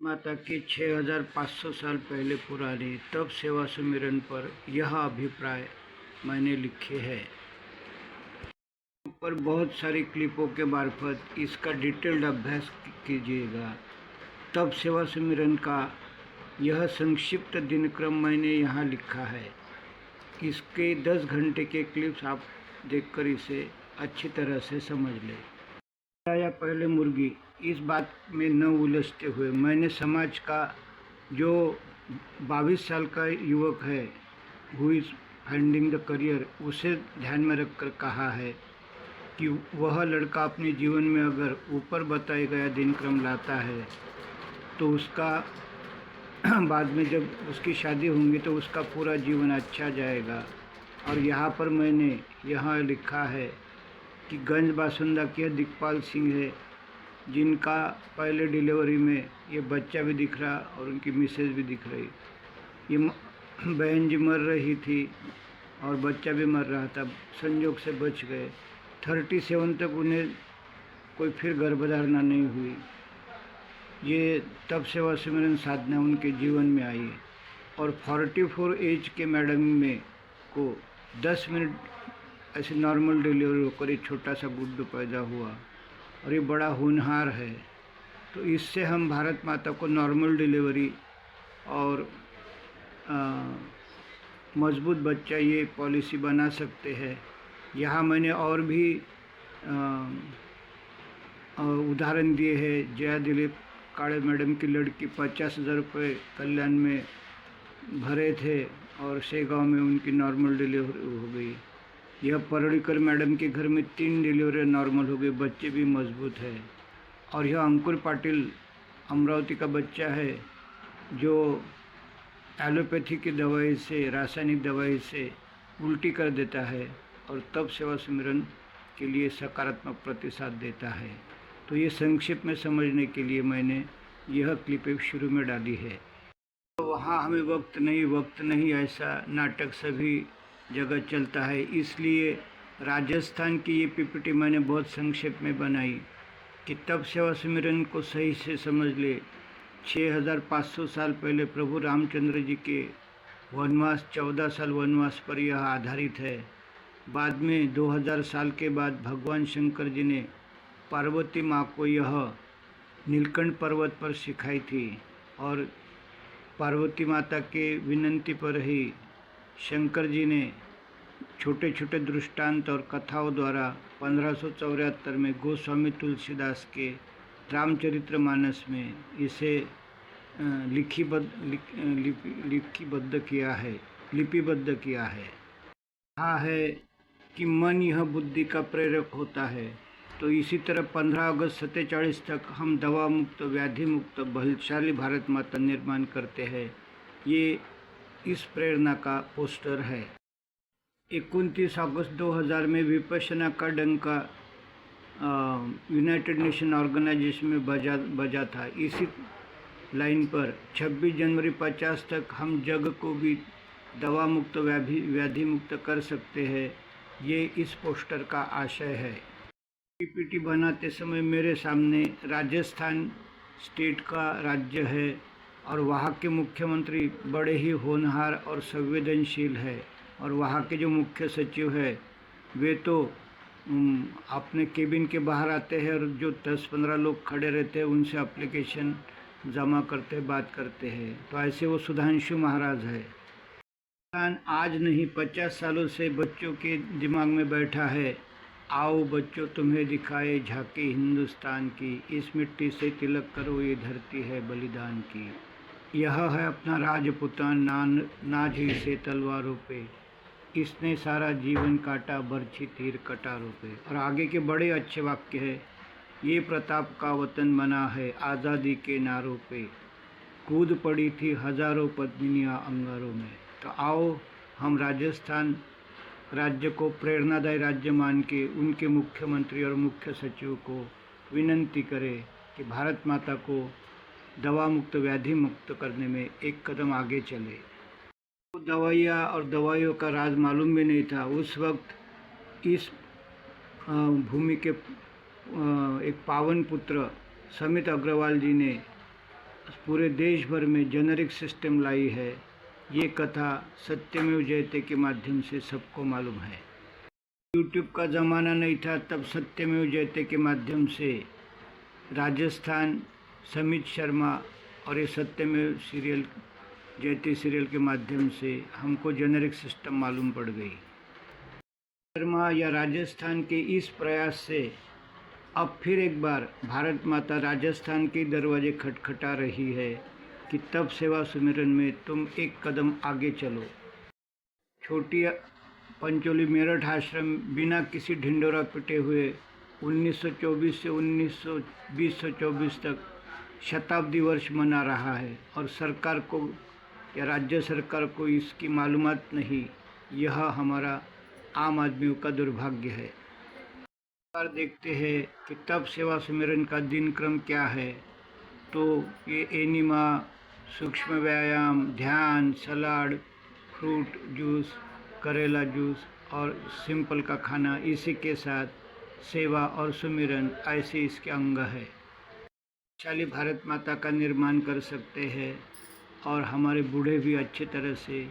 माता के 6500 साल पहले पुराने तप सेवा सुमिरन पर यह अभिप्राय मैंने लिखे हैं। पर बहुत सारी क्लिपों के मार्फत इसका डिटेल्ड अभ्यास कीजिएगा। तप सेवा सुमिरन का यह संक्षिप्त दिनक्रम मैंने यहाँ लिखा है। इसके 10 घंटे के क्लिप्स आप देखकर इसे अच्छी तरह से समझ लें। या पहले मुर्गी, इस बात में न उलझते हुए मैंने समाज का जो 22 साल का युवक है, who is finding the career, उसे ध्यान में रखकर कहा है कि वह लड़का अपने जीवन में अगर ऊपर बताया गया दिनक्रम लाता है तो उसका बाद में जब उसकी शादी होंगी तो उसका पूरा जीवन अच्छा जाएगा। और यहाँ पर मैंने यहाँ लिखा है कि गंज बासुंदा के दिखपाल सिंह है, जिनका पहले डिलीवरी में ये बच्चा भी दिख रहा और उनकी मिसेज भी दिख रही। ये बहन जी मर रही थी और बच्चा भी मर रहा था, संयोग से बच गए। 37 तक उन्हें कोई फिर गर्भधारणा नहीं हुई। ये तप सेवा सिमरन साधना उनके जीवन में आई और 44 एज के मैडम में को 10 मिनट ऐसे नॉर्मल डिलीवरी होकर एक छोटा सा गुड्डू पैदा हुआ और ये बड़ा होनहार है। तो इससे हम भारत माता को नॉर्मल डिलीवरी और मजबूत बच्चा ये पॉलिसी बना सकते हैं। यहाँ मैंने और भी उदाहरण दिए हैं। जया दिलीप काड़े मैडम की लड़की 50,000 रुपये कल्याण में भरे थे और शेगांव में उनकी नॉर्मल डिलीवरी हो गई। यह पर्रिकर मैडम के घर में 3 डिलीवरी नॉर्मल हो गई, बच्चे भी मजबूत है। और यह अंकुर पाटिल अमरावती का बच्चा है जो एलोपैथी की दवाई से, रासायनिक दवाई से उल्टी कर देता है और तप सेवा सुमिरन के लिए सकारात्मक प्रतिसाद देता है। तो ये संक्षेप में समझने के लिए मैंने यह क्लिप एक शुरू में डाली है। तो वहाँ हमें वक्त नहीं ऐसा नाटक सभी जगह चलता है, इसलिए राजस्थान की ये पीपीटी मैंने बहुत संक्षेप में बनाई कि तप सेवा सुमिरन को सही से समझ ले। 6500 साल पहले प्रभु रामचंद्र जी के वनवास, 14 साल वनवास पर यह आधारित है। बाद में 2000 साल के बाद भगवान शंकर जी ने पार्वती माँ को यह नीलकंठ पर्वत पर सिखाई थी और पार्वती माता के विनंती पर ही शंकर जी ने छोटे छोटे दृष्टांत और कथाओं द्वारा 1574 में गोस्वामी तुलसीदास के रामचरितमानस में इसे लिपिबद्ध किया है। कहा है कि मन यह बुद्धि का प्रेरक होता है। तो इसी तरह 15 अगस्त 47 तक हम दवा मुक्त, व्याधि मुक्त, बलशाली भारत माता निर्माण करते हैं। ये इस प्रेरणा का पोस्टर है। 29 अगस्त 2000 में विपश्यना का डंका यूनाइटेड नेशन ऑर्गेनाइजेशन में बजा था। इसी लाइन पर 26 जनवरी 50 तक हम जग को भी दवा मुक्त, व्याधि मुक्त कर सकते हैं। ये इस पोस्टर का आशय है। पीपीटी बनाते समय मेरे सामने राजस्थान स्टेट का राज्य है और वहाँ के मुख्यमंत्री बड़े ही होनहार और संवेदनशील है और वहाँ के जो मुख्य सचिव है वे तो अपने केबिन के बाहर आते हैं और जो 10-15 लोग खड़े रहते हैं उनसे एप्लीकेशन जमा करते हैं, बात करते हैं। तो ऐसे वो सुधांशु महाराज है। आज नहीं 50 सालों से बच्चों के दिमाग में बैठा है। आओ बच्चों तुम्हें दिखाए झांकी हिंदुस्तान की, इस मिट्टी से तिलक करो ये धरती है बलिदान की। यह है अपना राजपुतान, नाज ही से तलवारों पे, इसने सारा जीवन काटा बरछी तीर कटारों पे। और आगे के बड़े अच्छे वाक्य है। ये प्रताप का वतन बना है आज़ादी के नारों पे, कूद पड़ी थी हजारों पद्मिनियाँ अंगारों में। तो आओ हम राजस्थान राज्य को प्रेरणादायी राज्य मान के उनके मुख्यमंत्री और मुख्य सचिव को विनंती करें कि भारत माता को दवा मुक्त, व्याधि मुक्त करने में एक कदम आगे चले। तो दवाइयाँ और दवाइयों का राज मालूम भी नहीं था। उस वक्त इस भूमि के एक पावन पुत्र समित अग्रवाल जी ने पूरे देश भर में जेनरिक सिस्टम लाई है। ये कथा सत्यमेव जयते के माध्यम से सबको मालूम है। यूट्यूब का ज़माना नहीं था, तब सत्यमेव जयते के माध्यम से राजस्थान, समित शर्मा और ये सत्यमेव सीरियल जयते सीरियल के माध्यम से हमको जेनरिक सिस्टम मालूम पड़ गई। शर्मा या राजस्थान के इस प्रयास से अब फिर एक बार भारत माता राजस्थान के दरवाजे खटखटा रही है कि तब सेवा सुमिरन में तुम एक कदम आगे चलो। छोटी पंचोली मेरठ आश्रम बिना किसी ढिंडोरा पिटे हुए 1924 से 1920-24 तक शताब्दी वर्ष मना रहा है और सरकार को या राज्य सरकार को इसकी मालूमात नहीं। यह हमारा आम आदमियों का दुर्भाग्य है। देखते हैं कि तब सेवा सुमिरन का दिन क्रम क्या है। तो ये एनिमा, सूक्ष्म व्यायाम, ध्यान, सलाद, फ्रूट जूस, करेला जूस और सिंपल का खाना, इसी के साथ सेवा और सुमिरन ऐसे इसके अंग है। शक्तिशाली भारत माता का निर्माण कर सकते हैं और हमारे बूढ़े भी अच्छी तरह से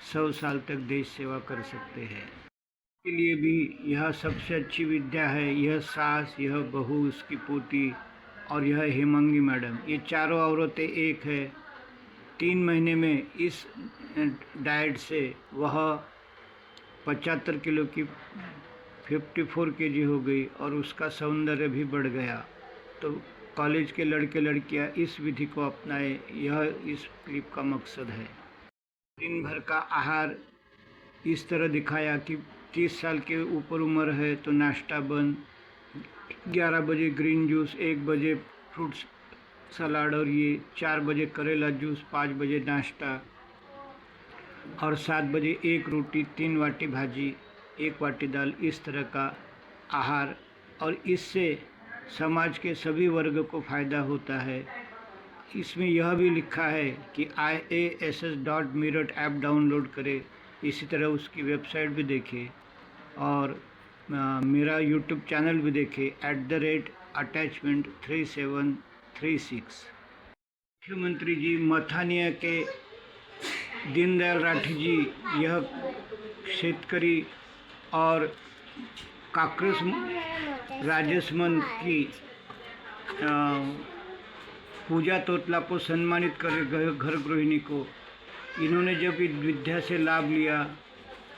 100 साल तक देश सेवा कर सकते हैं। के लिए भी यह सबसे अच्छी विद्या है। यह सास, यह बहू, उसकी पोती और यह हेमांगी मैडम, ये चारों औरतें एक है। 3 महीने में इस डाइट से वह 75 किलो की 54 केजी हो गई और उसका सौंदर्य भी बढ़ गया। तो कॉलेज के लड़के लड़कियां इस विधि को अपनाएं, यह इस क्लिप का मकसद है। दिन भर का आहार इस तरह दिखाया कि 30 साल के ऊपर उम्र है तो नाश्ता बंद, 11 बजे ग्रीन जूस, 1 बजे फ्रूट सलाद और ये 4 बजे करेला जूस, 5 बजे नाश्ता और 7 बजे 1 रोटी, 3 वाटी भाजी, 1 वाटी दाल, इस तरह का आहार। और इससे समाज के सभी वर्ग को फ़ायदा होता है। इसमें यह भी लिखा है कि IASS.meerut ऐप डाउनलोड करें। इसी तरह उसकी वेबसाइट भी देखें और मेरा यूट्यूब चैनल भी देखें @attachment3736। मुख्यमंत्री जी मथानिया के दीनदयाल राठी जी यह शेतकरी और काक्रस राजसमंद की पूजा तोतला को सम्मानित कर घर गृहिणी को, इन्होंने जब इस विद्या से लाभ लिया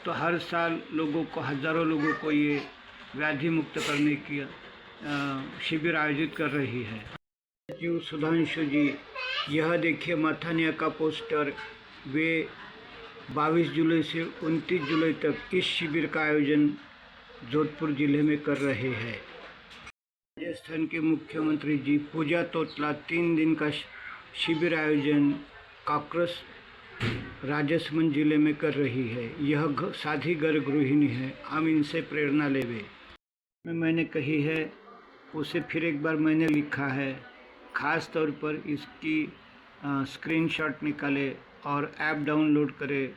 तो हर साल लोगों को, हज़ारों लोगों को ये व्याधि मुक्त करने की शिविर आयोजित कर रही है। सचिव सुधांशु जी, यह देखिए मथानिया का पोस्टर। वे 22 जुलाई से 29 जुलाई तक इस शिविर का आयोजन जोधपुर जिले में कर रहे हैं। राजस्थान के मुख्यमंत्री जी पूजा तोतला 3 दिन का शिविर आयोजन काक्रस राजसमंद जिले में कर रही है। यह साधी घर गृहिणी है, हम इनसे प्रेरणा लेवे। मैंने कही है उसे फिर एक बार मैंने लिखा है। ख़ास तौर पर इसकी स्क्रीनशॉट निकाले और ऐप डाउनलोड करें,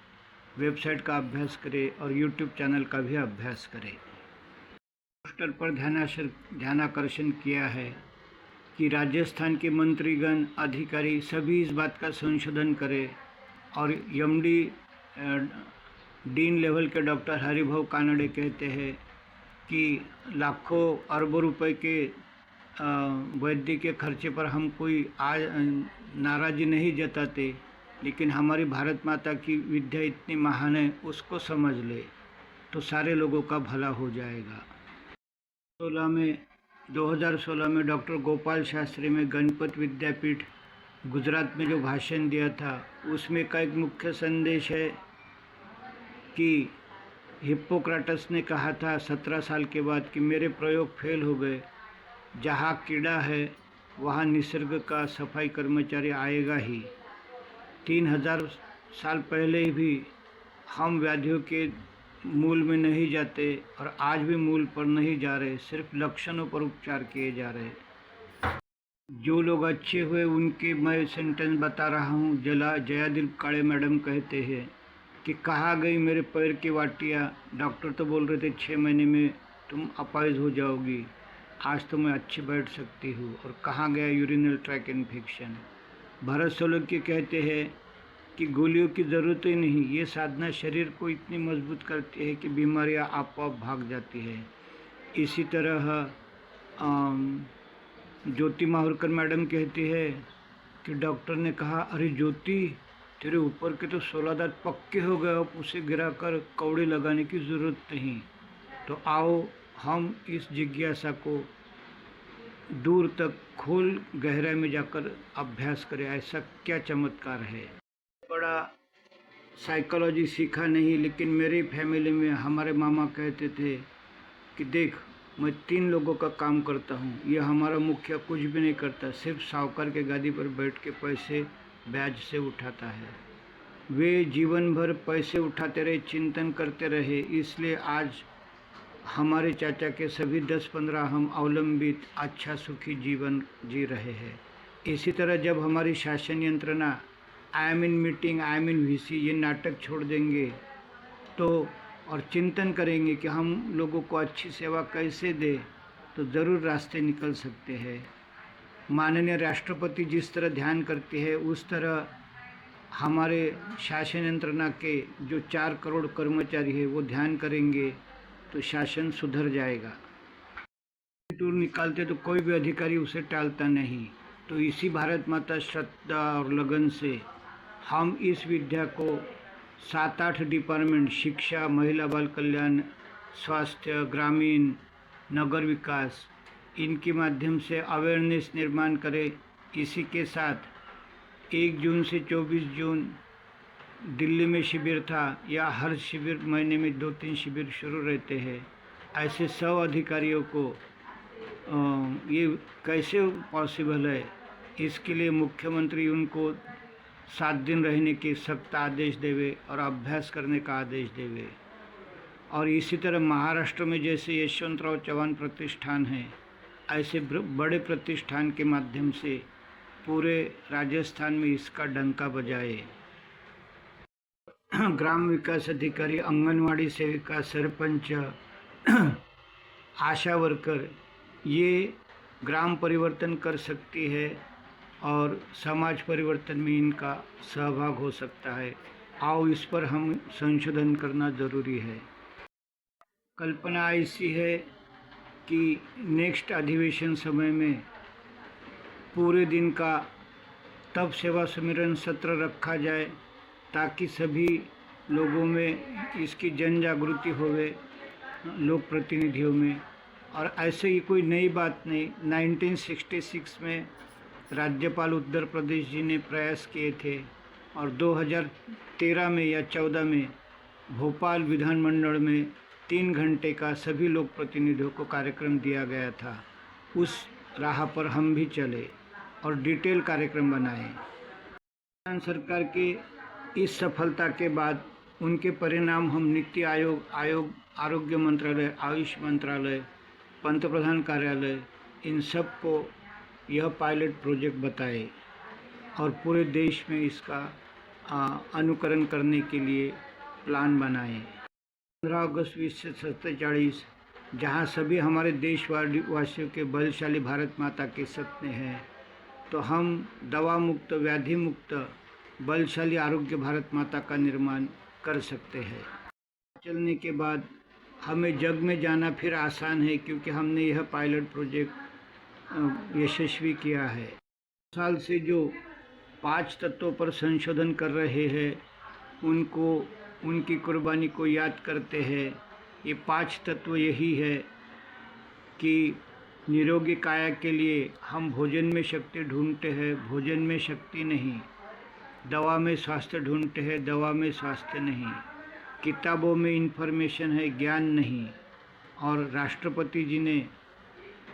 वेबसाइट का अभ्यास करें और यूट्यूब चैनल का भी अभ्यास करें। पोस्टर पर ध्यानाकर्षण किया है कि राजस्थान के मंत्रीगण, अधिकारी सभी इस बात का संशोधन करें और MD डीन लेवल के डॉक्टर हरिभाऊ कानड़े कहते हैं कि लाखों अरबों रुपए के वैद्य के खर्चे पर हम कोई नाराज़ी नहीं जताते, लेकिन हमारी भारत माता की विद्या इतनी महान है, उसको समझ ले तो सारे लोगों का भला हो जाएगा। 2016 में डॉक्टर गोपाल शास्त्री में गणपत विद्यापीठ गुजरात में जो भाषण दिया था, उसमें का एक मुख्य संदेश है कि हिप्पोक्रेटस ने कहा था 17 साल के बाद कि मेरे प्रयोग फेल हो गए। जहाँ कीड़ा है वहाँ निसर्ग का सफाई कर्मचारी आएगा ही। 3000 साल पहले भी हम व्याधियों के मूल में नहीं जाते और आज भी मूल पर नहीं जा रहे, सिर्फ लक्षणों पर उपचार किए जा रहे। जो लोग अच्छे हुए उनके मैं सेंटेंस बता रहा हूँ। जयादिल काळे मैडम कहते हैं कि कहाँ गई मेरे पैर की वाटियाँ। डॉक्टर तो बोल रहे थे 6 महीने में तुम अपाहिज हो जाओगी, आज तो मैं अच्छी बैठ सकती हूँ। और कहाँ गया urinal track infection. Bharat Solanki कहते हैं कि गोलियों की ज़रूरत ही नहीं, ये साधना शरीर को इतनी मजबूत करती है कि बीमारियां आपो-आप भाग जाती है। इसी तरह ज्योति माहुरकर मैडम कहती है कि डॉक्टर ने कहा, अरे ज्योति, तेरे ऊपर के तो 16 दांत पक्के हो गए, अब उसे गिराकर कौड़ी लगाने की ज़रूरत नहीं। तो आओ हम इस जिज्ञासा को दूर तक खोल गहराई में जाकर अभ्यास करें। ऐसा क्या चमत्कार है। बड़ा साइकोलॉजी सीखा नहीं, लेकिन मेरी फैमिली में हमारे मामा कहते थे कि देख, मैं 3 लोगों का काम करता हूँ, यह हमारा मुखिया कुछ भी नहीं करता, सिर्फ साहूकार के गादी पर बैठ के पैसे ब्याज से उठाता है। वे जीवन भर पैसे उठाते रहे, चिंतन करते रहे, इसलिए आज हमारे चाचा के सभी 10-15 हम अवलंबित अच्छा सुखी जीवन जी रहे हैं। इसी तरह जब हमारी शासन यंत्रणा I am in meeting, I am in VC ये नाटक छोड़ देंगे तो और चिंतन करेंगे कि हम लोगों को अच्छी सेवा कैसे दें, तो ज़रूर रास्ते निकल सकते हैं। माननीय राष्ट्रपति जिस तरह ध्यान करते हैं, उस तरह हमारे शासन यंत्रणा के जो 4 करोड़ कर्मचारी हैं वो ध्यान करेंगे तो शासन सुधर जाएगा। टूर निकालते तो कोई भी अधिकारी उसे टालता नहीं। तो इसी भारत माता श्रद्धा और लगन से हम इस विद्या को 7-8 डिपार्टमेंट, शिक्षा, महिला बाल कल्याण, स्वास्थ्य, ग्रामीण, नगर विकास, इनके माध्यम से अवेयरनेस निर्माण करें। इसी के साथ 1 जून से 24 जून दिल्ली में शिविर था, या हर शिविर महीने में 2-3 शिविर शुरू रहते हैं। ऐसे 100 अधिकारियों को ये कैसे पॉसिबल है, इसके लिए मुख्यमंत्री उनको 7 दिन रहने के सख्त आदेश देवे और अभ्यास करने का आदेश देवे। और इसी तरह महाराष्ट्र में जैसे यशवंतराव चौहान प्रतिष्ठान है, ऐसे बड़े प्रतिष्ठान के माध्यम से पूरे राजस्थान में इसका डंका बजाए। ग्राम विकास अधिकारी, आंगनवाड़ी सेविका, सरपंच, आशा वर्कर, ये ग्राम परिवर्तन कर सकती है और समाज परिवर्तन में इनका सहभाग हो सकता है। आओ इस पर हम संशोधन करना ज़रूरी है। कल्पना ऐसी है कि नेक्स्ट अधिवेशन समय में पूरे दिन का तब सेवा सुमिरन सत्र रखा जाए, ताकि सभी लोगों में इसकी जन जागृति होवे, लोक प्रतिनिधियों में। और ऐसे ही कोई नई बात नहीं, 1966 में राज्यपाल उत्तर प्रदेश जी ने प्रयास किए थे और 2013 में या 14 में भोपाल विधानमंडल में 3 घंटे का सभी लोक प्रतिनिधियों को कार्यक्रम दिया गया था। उस राह पर हम भी चले और डिटेल कार्यक्रम बनाए। सरकार के इस सफलता के बाद उनके परिणाम हम नीति आयोग, आरोग्य मंत्रालय, आयुष मंत्रालय, पंतप्रधान कार्यालय, इन सब को यह पायलट प्रोजेक्ट बताए और पूरे देश में इसका अनुकरण करने के लिए प्लान बनाए। 15 अगस्त 1947, जहाँ सभी हमारे देशवासियों के बलशाली भारत माता के सपने हैं, तो हम दवा मुक्त, व्याधि मुक्त, बलशाली आरोग्य भारत माता का निर्माण कर सकते हैं। चलने के बाद हमें जग में जाना फिर आसान है, क्योंकि हमने यह पायलट प्रोजेक्ट यशस्वी किया है। साल से जो 5 तत्वों पर संशोधन कर रहे हैं, उनको उनकी कुर्बानी को याद करते हैं। ये 5 तत्व यही है कि निरोगी काया के लिए हम भोजन में शक्ति ढूंढते हैं, भोजन में शक्ति नहीं। दवा में स्वास्थ्य ढूंढते हैं, दवा में स्वास्थ्य नहीं। किताबों में इन्फॉर्मेशन है, ज्ञान नहीं। और राष्ट्रपति जी ने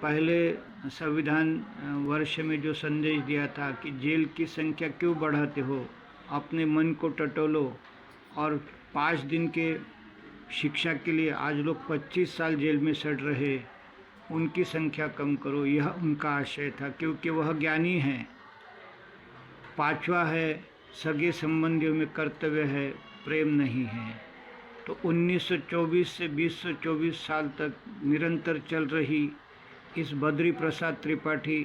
पहले संविधान वर्ष में जो संदेश दिया था कि जेल की संख्या क्यों बढ़ाते हो, अपने मन को टटोलो। और 5 दिन के शिक्षा के लिए आज लोग 25 साल जेल में सड़ रहे, उनकी संख्या कम करो, यह उनका आशय था, क्योंकि वह ज्ञानी हैं। 5वां है, सगे संबंधियों में कर्तव्य है, प्रेम नहीं है। तो 1924 से 2024 साल तक निरंतर चल रही इस बद्री प्रसाद त्रिपाठी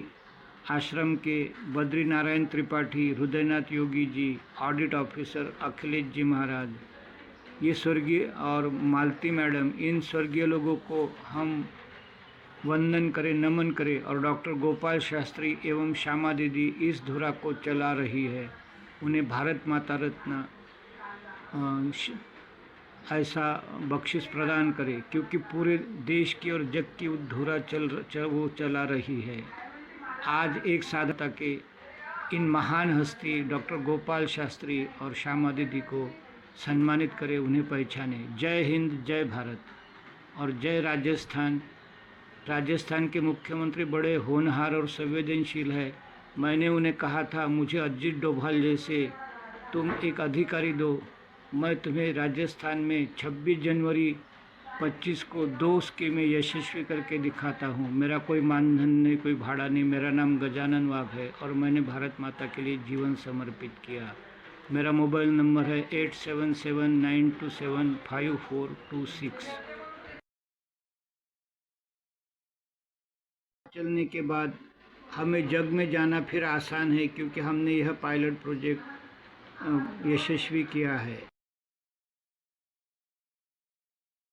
आश्रम के बद्री नारायण त्रिपाठी, हृदयनाथ योगी जी, ऑडिट ऑफिसर अखिलेश जी महाराज, ये स्वर्गीय, और मालती मैडम, इन स्वर्गीय लोगों को हम वंदन करें, नमन करें। और डॉक्टर गोपाल शास्त्री एवं श्यामा दीदी इस धुरा को चला रही है, उन्हें भारत माता रत्न ऐसा बख्शिश प्रदान करे, क्योंकि पूरे देश की और जग की धुरा वो चला रही है। आज एक साधता के इन महान हस्ती डॉक्टर गोपाल शास्त्री और श्यामा दीदी को सम्मानित करें, उन्हें पहचाने। जय हिंद, जय भारत और जय राजस्थान। राजस्थान के मुख्यमंत्री बड़े होनहार और संवेदनशील है। मैंने उन्हें कहा था, मुझे अजीत डोभाल जैसे तुम एक अधिकारी दो, मैं तुम्हें राजस्थान में 26 जनवरी 25 को 2 स्कीमें यशस्वी करके दिखाता हूँ। मेरा कोई मानधन नहीं, कोई भाड़ा नहीं। मेरा नाम गजानन वाघ है और मैंने भारत माता के लिए जीवन समर्पित किया। मेरा मोबाइल नंबर है 8779275426। चलने के बाद हमें जग में जाना फिर आसान है, क्योंकि हमने यह पायलट प्रोजेक्ट यशस्वी किया है।